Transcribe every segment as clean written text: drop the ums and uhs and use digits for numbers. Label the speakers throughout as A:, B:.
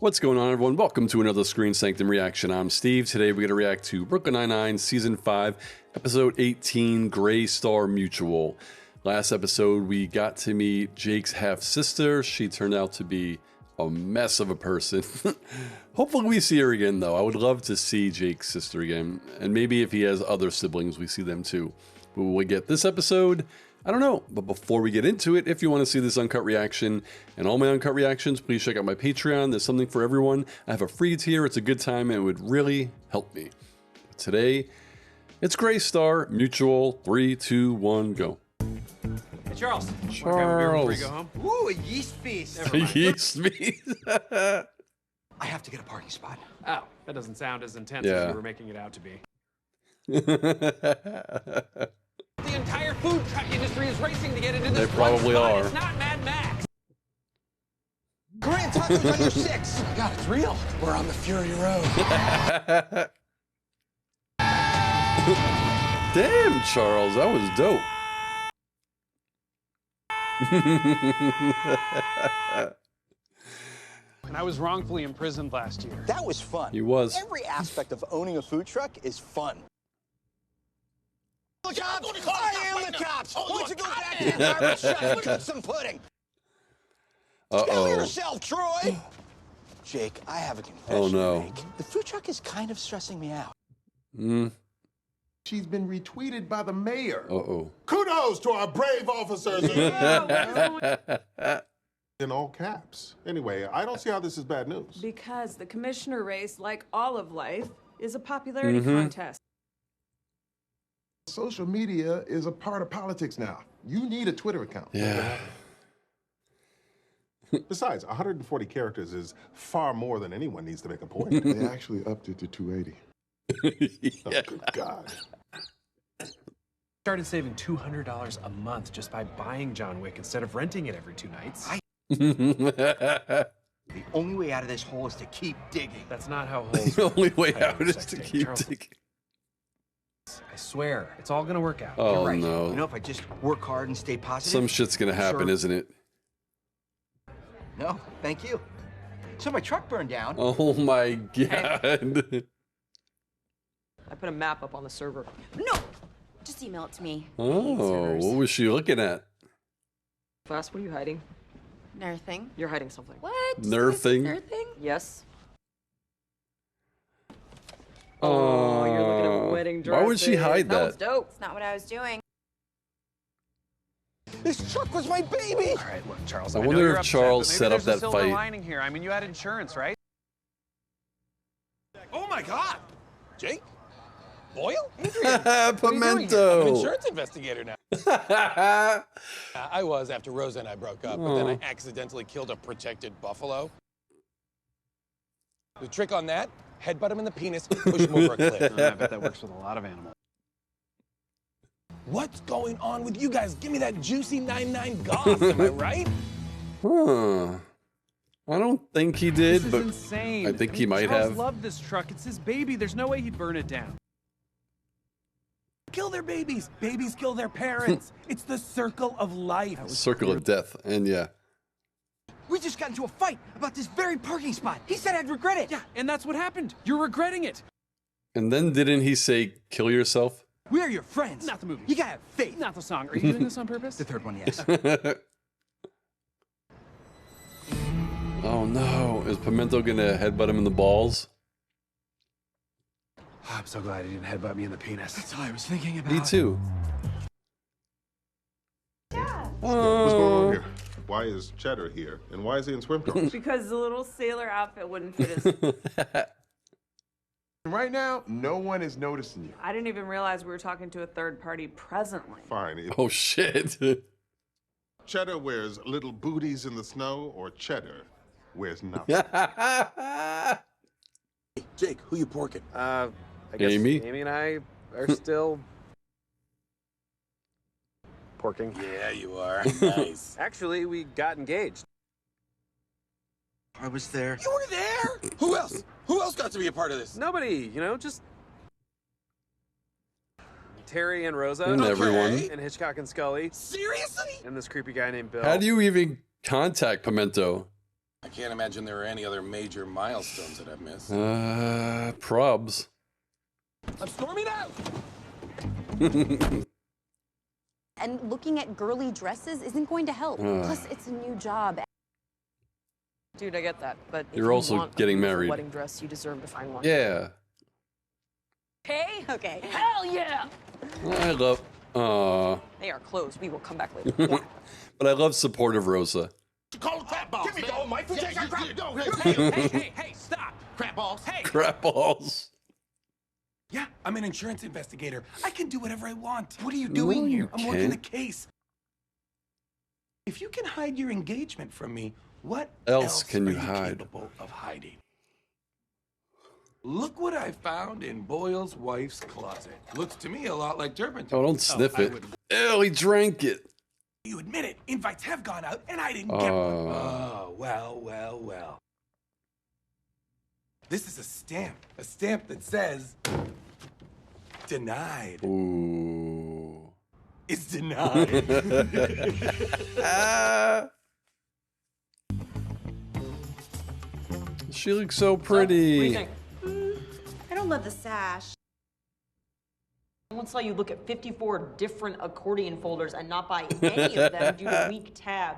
A: What's going on, everyone? Welcome to another Screen Sanctum reaction. I'm Steve. Today we're going to react to Brooklyn Nine-Nine Season 5, Episode 18, Gray Star Mutual. Last episode, we got to meet Jake's half-sister. She turned out to be a mess of a person. Hopefully we see her again, though. I would love to see Jake's sister again. And maybe if he has other siblings, we see them too. But will we get this episode? I don't know, but before we get into it, if you want to see this uncut reaction and all my uncut reactions, please check out my Patreon. There's something for everyone. I have a free tier. It's a good time and it would really help me. But today, it's Gray Star Mutual. 3, 2, 1, go.
B: Hey, Charles.
A: Charles.
B: Before you go home?
C: Ooh, a yeast feast.
A: A yeast feast.
C: I have to get a parking spot.
B: Oh, that doesn't sound as intense
A: Yeah.
B: as you were making it out to be. The entire food truck industry is racing to get into this
A: They probably
B: one spot.
A: are.
B: It's not Mad Max.
C: Korean tacos on your 6. Oh my God, it's real. We're on the Fury Road.
A: Damn, Charles, that was dope.
B: And I was wrongfully imprisoned last year.
C: That was fun.
A: He was.
C: Every aspect of owning a food truck is fun. The cops! I am the cops! Why don't you go back to the garbage truck and cook some pudding? Kill
A: Uh-oh.
C: yourself, Troy! Jake, I have a confession
A: Oh, no.
C: to make. The food truck is kind of stressing me out.
D: She's been retweeted by the mayor.
A: Uh-oh.
D: Kudos to our brave officers. In all caps. Anyway, I don't see how this is bad news.
E: Because the commissioner race, like all of life, is a popularity contest.
D: Social media is a part of politics now. You need a Twitter account.
A: Yeah.
D: Besides, 140 characters is far more than anyone needs to make a point. They actually upped it to 280. Oh, good God.
B: Started saving $200 a month just by buying John Wick instead of renting it every 2 nights.
C: The only way out of this hole is to keep digging.
B: That's not how holes
A: The only way
B: I know
A: out
B: you're
A: is to
B: sexy.
A: keep
B: Charles,
A: digging.
B: I swear, it's all gonna work out.
A: Oh,
C: You're right.
A: no.
C: You know, if I just work hard and stay positive.
A: Some shit's gonna happen,
C: Sure.
A: isn't it?
C: No, thank you. So my truck burned down.
A: Oh my God.
E: I put a map up on the server.
F: No! Just email it to me.
A: Oh, what was she looking at?
E: Fast, what are you hiding?
F: Nothing.
E: You're hiding something.
F: What?
A: Nerthing?
F: Nerthing?
E: Yes. Oh, you're looking at wedding dresses.
A: Why would she hide
E: That was
A: that?
E: dope.
F: It's not what I was doing.
C: This truck was my baby.
B: All right, look, Charles.
A: I
B: know
A: wonder
B: you're
A: if
B: upset,
A: Charles
B: but maybe
A: set up
B: there's a
A: that
B: silver
A: fight.
B: lining here. I mean, you had insurance, right?
G: Oh my God! Jake? Boyle? I'm
A: Pimento.
G: an insurance investigator now. I was after Rosa and I broke up, but then I accidentally killed a protected buffalo. The trick on that, headbutt him in the penis, push him over a cliff.
B: I bet that works with a lot of animals.
G: What's going on with you guys? Give me that juicy 99 goss, am I right?
A: Huh. I don't think he did,
B: This
A: but
B: is insane.
A: I think he might
B: Charles
A: have.
B: loved this truck. It's his baby. There's no way he'd burn it down.
G: Kill their babies. Babies kill their parents. It's the circle of life.
A: Circle of death. And yeah.
C: We just got into a fight about this very parking spot. He said I'd regret it.
B: Yeah, and that's what happened. You're regretting it.
A: And then didn't he say, kill yourself?
C: We are your friends.
B: Not the movie.
C: You gotta have faith.
B: Not the song. Are you doing this on purpose?
C: The third one, yes.
A: Oh no. Is Pimento gonna headbutt him in the balls?
B: I'm so glad he didn't headbutt me in the penis.
C: That's all I was thinking about.
A: Me too.
D: What's going on here? Why is Cheddar here? And why is he in swim trunks?
E: Because the little sailor outfit wouldn't fit his...
D: Right now, no one is noticing you.
E: I didn't even realize we were talking to a third party presently.
D: Fine.
A: Oh shit.
D: Cheddar wears little booties in the snow, or Cheddar wears nothing.
G: Jake, who you porking?
B: I guess
A: Amy?
B: Amy and I are still porking.
G: Yeah, you are. Nice.
B: Actually, we got engaged.
C: I was there.
G: You were there? Who else? Who else got to be a part of this?
B: Nobody, you know, just Terry and Rosa
A: And everyone.
B: and Hitchcock and Scully
G: Seriously?
B: and this creepy guy named Bill.
A: How do you even contact Pimento?
G: I can't imagine there are any other major milestones that I've missed.
A: Probs.
G: I'm storming out!
F: And looking at girly dresses isn't going to help. Plus, it's a new job.
H: Dude, I get that, but if
A: You're
H: you
A: also
H: want
A: getting
H: a beautiful
A: married.
H: wedding dress, you deserve to find one.
A: Yeah.
F: Okay? Okay.
H: Hell yeah!
A: I love.
H: They are closed. We will come back later.
A: But I love supportive Rosa.
C: Call the crap balls,
G: Give me
C: man.
G: the mic.
C: Take our crap.
G: No,
C: Hey, stop. Crap balls. Hey.
A: Crap balls.
I: Yeah, I'm an insurance investigator. I can do whatever I want. What are you doing here? I'm working the case. If you can hide your engagement from me, what
A: else can
I: are
A: you hide?
I: capable of hiding? Look what I found in Boyle's wife's closet. Looks to me a lot like turpentine.
A: Oh, don't sniff it. Ew, he drank it.
I: You admit it. Invites have gone out, and I didn't get one. Oh, well. This is a stamp that says denied.
A: Ooh.
I: It's denied.
A: She looks so pretty.
H: What do you think?
F: I don't love the sash.
H: Someone saw you look at 54 different accordion folders and not buy any of them due to weak tab.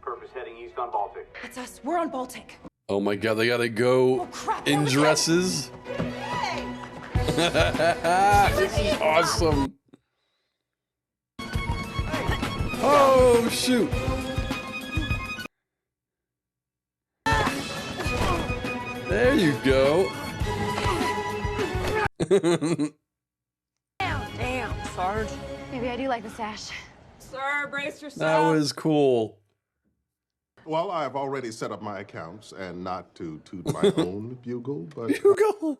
J: Purpose heading east on Baltic.
F: That's us. We're on Baltic.
A: Oh my god, they gotta go
F: crap,
A: in
F: that was
A: dresses. This is awesome. Oh shoot. There you go.
H: Damn, Sarge.
F: Maybe I do like the sash.
E: Sir, brace yourself.
A: That was cool.
D: Well, I've already set up my accounts, and not to toot my own bugle, but
A: Hugo.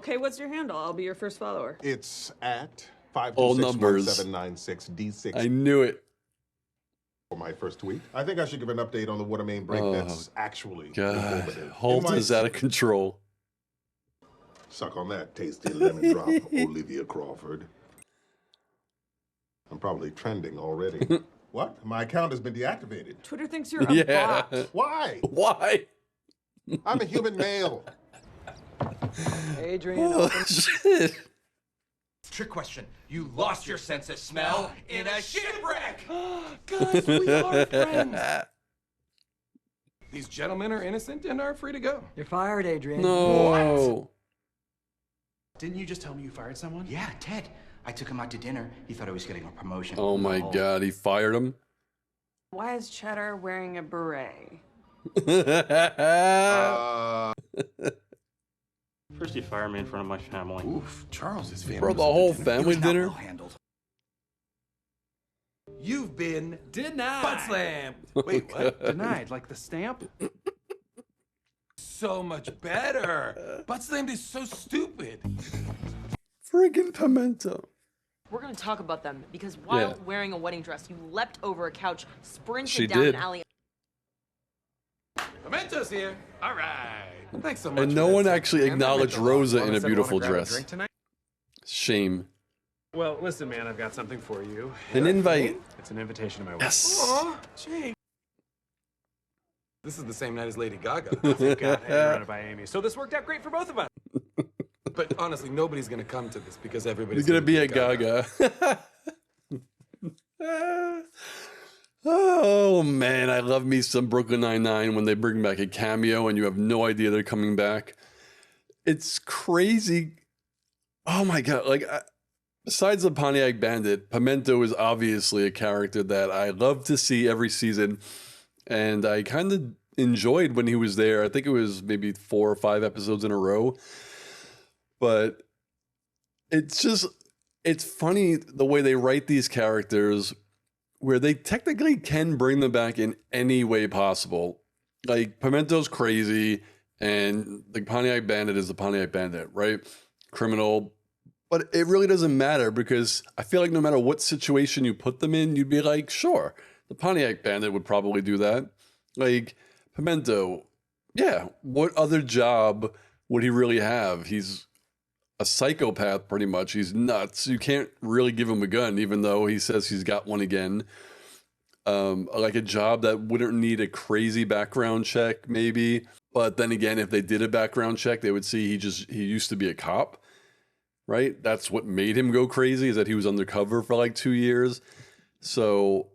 E: Okay, what's your handle? I'll be your first follower.
D: it's at
A: All numbers.
D: 5261796D6
A: I knew it.
D: for my first tweet. I think I should give an update on the water main break that's actually
A: God,
D: informative.
A: Holt
D: In my
A: is out of control.
D: Suck on that tasty lemon drop, Olivia Crawford. I'm probably trending already. What? My account has been deactivated.
E: Twitter thinks you're a
A: Yeah.
E: bot.
D: Why?
A: Why?
D: I'm a human male.
H: Adrian,
A: Oh, shit.
C: Trick question. You lost your sense of smell in a shipwreck.
I: Guys, we are friends. These gentlemen are innocent and are free to go.
H: you're fired, Adrian.
A: No.
B: Didn't you just tell me you fired someone?
C: Yeah, Ted. I took him out to dinner. He thought I was getting a promotion.
A: Oh my god, he fired him.
E: Why is Cheddar wearing a beret?
J: First you fire me in front of my family.
C: Oof, Charles is family.
A: Bro, the
C: was at
A: whole
C: dinner. It
A: family
C: was not
A: dinner?
C: well handled.
I: You've been
B: Denied.
I: butt slammed.
B: Wait, what? Denied, like the stamp?
I: So much better. Butt slammed is so stupid.
A: Friggin' pimento.
H: We're gonna talk about them because while
A: Yeah.
H: wearing a wedding dress, you leapt over a couch, sprinted
A: She
H: down
A: did.
H: an alley.
I: Pimento's here. All right. Thanks so much.
A: And
I: for
A: no
I: that
A: one
I: tip.
A: actually
B: Man, that
A: acknowledged
B: meant a lot.
A: Rosa
B: Mama
A: in a
B: said,
A: beautiful
B: "Wanna grab a
A: dress.
B: drink tonight?"
A: Shame.
B: Well, listen, man, I've got something for you.
A: An invite.
B: It's an invitation to my wedding.
A: Yes.
I: Aw, Jake. This is the same night as Lady Gaga.
B: Thank God I didn't run it by Amy. So this worked out great for both of us.
I: But honestly, nobody's gonna come to this because everybody's
A: He's gonna be at Gaga. Oh man, I love me some Brooklyn Nine-Nine when they bring back a cameo and you have no idea they're coming back. It's crazy. Oh my god! Like, besides the Pontiac Bandit, Pimento is obviously a character that I love to see every season, and I kind of enjoyed when he was there. I think it was maybe 4 or 5 episodes in a row, but it's just, it's funny the way they write these characters where they technically can bring them back in any way possible. Like, Pimento's crazy, and the Pontiac Bandit is the Pontiac Bandit, right? Criminal. But it really doesn't matter because I feel like no matter what situation you put them in, you'd be like, sure, the Pontiac Bandit would probably do that. Like, Pimento, yeah, what other job would he really have? He's a psychopath, pretty much. He's nuts. You can't really give him a gun, even though he says he's got one again. like a job that wouldn't need a crazy background check, maybe. But then again, if they did a background check, they would see he used to be a cop, right? That's what made him go crazy, is that he was undercover for like 2 years. So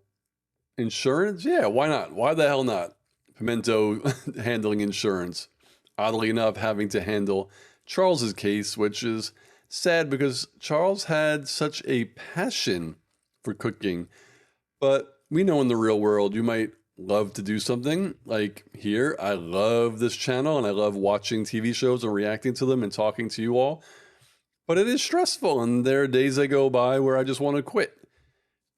A: insurance, yeah, why not? Why the hell not? Pimento handling insurance. Oddly enough, having to handle Charles's case, which is sad because Charles had such a passion for cooking. But we know in the real world, you might love to do something like here. I love this channel and I love watching TV shows and reacting to them and talking to you all. But it is stressful, and there are days that go by where I just want to quit.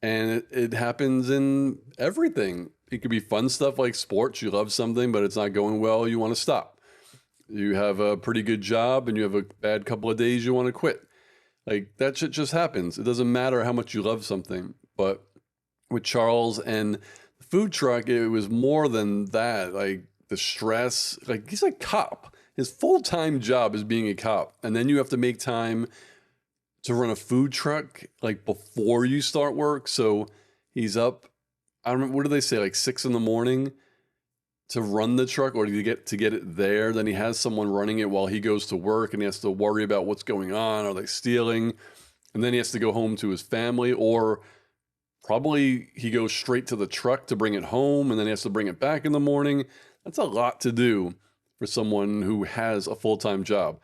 A: And it happens in everything. It could be fun stuff like sports. You love something, but it's not going well. You want to stop. You have a pretty good job and you have a bad couple of days. You want to quit. Like, that shit just happens. It doesn't matter how much you love something. But with Charles and the food truck, it was more than that. Like, the stress. Like, he's a cop. His full-time job is being a cop. And then you have to make time to run a food truck, like, before you start work. So he's up, I don't remember, what do they say, like 6 a.m. to run the truck, or to get it there. Then he has someone running it while he goes to work, and he has to worry about what's going on. Are they stealing? And then he has to go home to his family, or probably he goes straight to the truck to bring it home, and then he has to bring it back in the morning. That's a lot to do for someone who has a full-time job.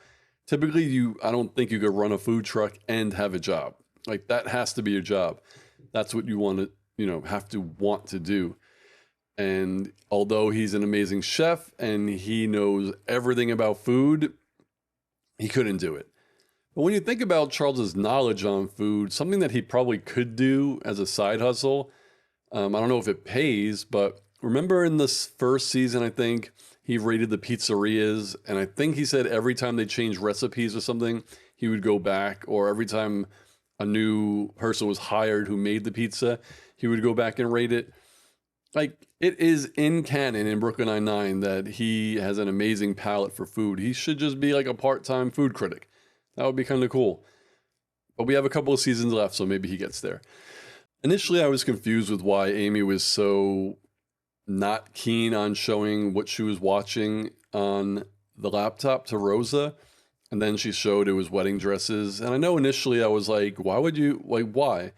A: Typically, I don't think you could run a food truck and have a job. Like, that has to be your job. That's what you want to, have to want to do. And although he's an amazing chef and he knows everything about food, he couldn't do it. But when you think about Charles's knowledge on food, something that he probably could do as a side hustle, I don't know if it pays, but remember in this first season, I think he raided the pizzerias, and I think he said every time they changed recipes or something, he would go back, or every time a new person was hired who made the pizza, he would go back and rate it. Like, it is in canon in Brooklyn Nine-Nine that he has an amazing palate for food. He should just be like a part-time food critic. That would be kind of cool. But we have a couple of seasons left, so maybe he gets there. Initially, I was confused with why Amy was so not keen on showing what she was watching on the laptop to Rosa. And then she showed it was wedding dresses. And I know initially I was like, why would you, like, why?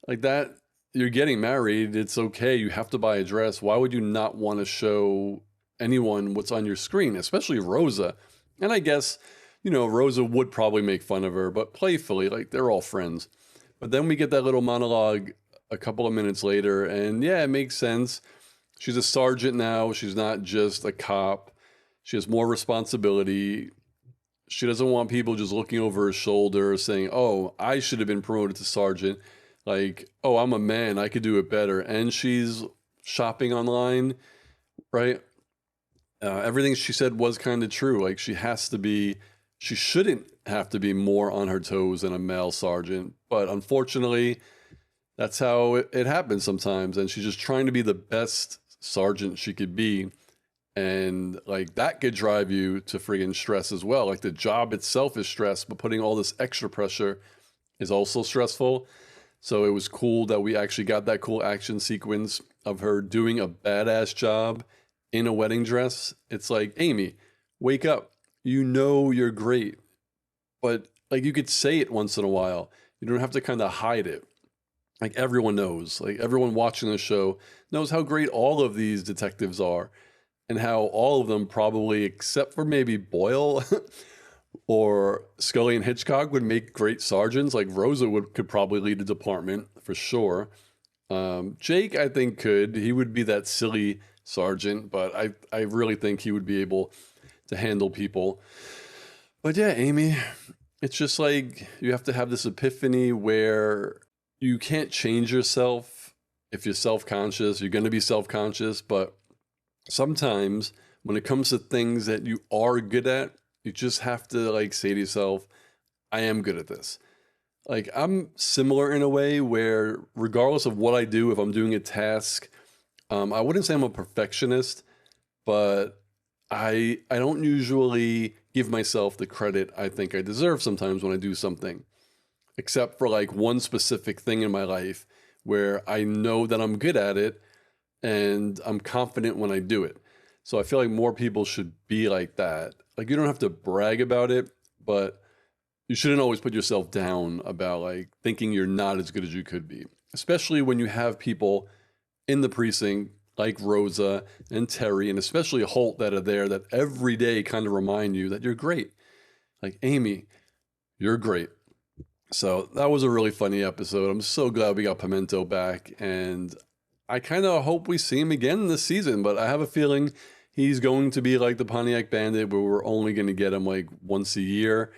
A: Like, that, you're getting married, it's okay, you have to buy a dress. Why would you not want to show anyone what's on your screen, especially Rosa? And I guess, Rosa would probably make fun of her, but playfully, like, they're all friends. But then we get that little monologue a couple of minutes later, and yeah, it makes sense. She's a sergeant now. She's not just a cop. She has more responsibility. She doesn't want people just looking over her shoulder saying, oh, I should have been promoted to sergeant. Like, oh, I'm a man, I could do it better. And she's shopping online, right? Everything she said was kind of true. Like, she shouldn't have to be more on her toes than a male sergeant. But unfortunately, that's how it happens sometimes. And she's just trying to be the best sergeant she could be. And like, that could drive you to friggin' stress as well. Like, the job itself is stress, but putting all this extra pressure is also stressful. So it was cool that we actually got that cool action sequence of her doing a badass job in a wedding dress. It's like, Amy, wake up. You know you're great. But like, you could say it once in a while. You don't have to kind of hide it. Like, everyone knows. Like, everyone watching the show knows how great all of these detectives are. And how all of them probably, except for maybe Boyle or Scully and Hitchcock, would make great sergeants. Like, Rosa could probably lead a department for sure. Jake, I think, could. He would be that silly sergeant, but I really think he would be able to handle people. But yeah, Amy, it's just like, you have to have this epiphany where you can't change yourself. If you're self-conscious, you're going to be self-conscious, but sometimes when it comes to things that you are good at, you just have to like say to yourself, I am good at this. Like, I'm similar in a way where regardless of what I do, if I'm doing a task, I wouldn't say I'm a perfectionist, but I don't usually give myself the credit I think I deserve sometimes when I do something, except for like one specific thing in my life where I know that I'm good at it and I'm confident when I do it. So I feel like more people should be like that. Like, you don't have to brag about it, but you shouldn't always put yourself down about like thinking you're not as good as you could be, especially when you have people in the precinct like Rosa and Terry, and especially Holt, that are there that every day kind of remind you that you're great. Like, Amy, you're great. So that was a really funny episode. I'm so glad we got Pimento back, and I kind of hope we see him again this season, but I have a feeling he's going to be like the Pontiac Bandit, where we're only going to get him like once a year.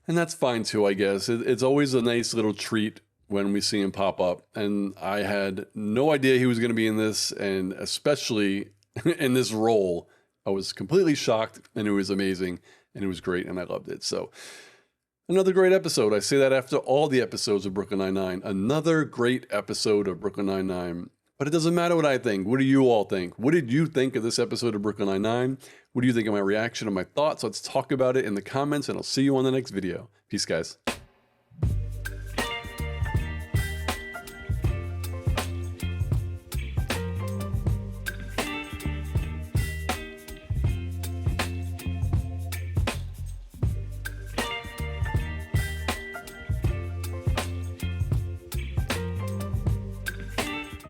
A: And that's fine too, I guess. It's always a nice little treat when we see him pop up. And I had no idea he was going to be in this, and especially in this role. I was completely shocked, and it was amazing, and it was great, and I loved it. So another great episode. I say that after all the episodes of Brooklyn Nine-Nine. Another great episode of Brooklyn Nine-Nine. But it doesn't matter what I think. What do you all think? What did you think of this episode of Brooklyn Nine-Nine? What do you think of my reaction and my thoughts? Let's talk about it in the comments, and I'll see you on the next video. Peace, guys.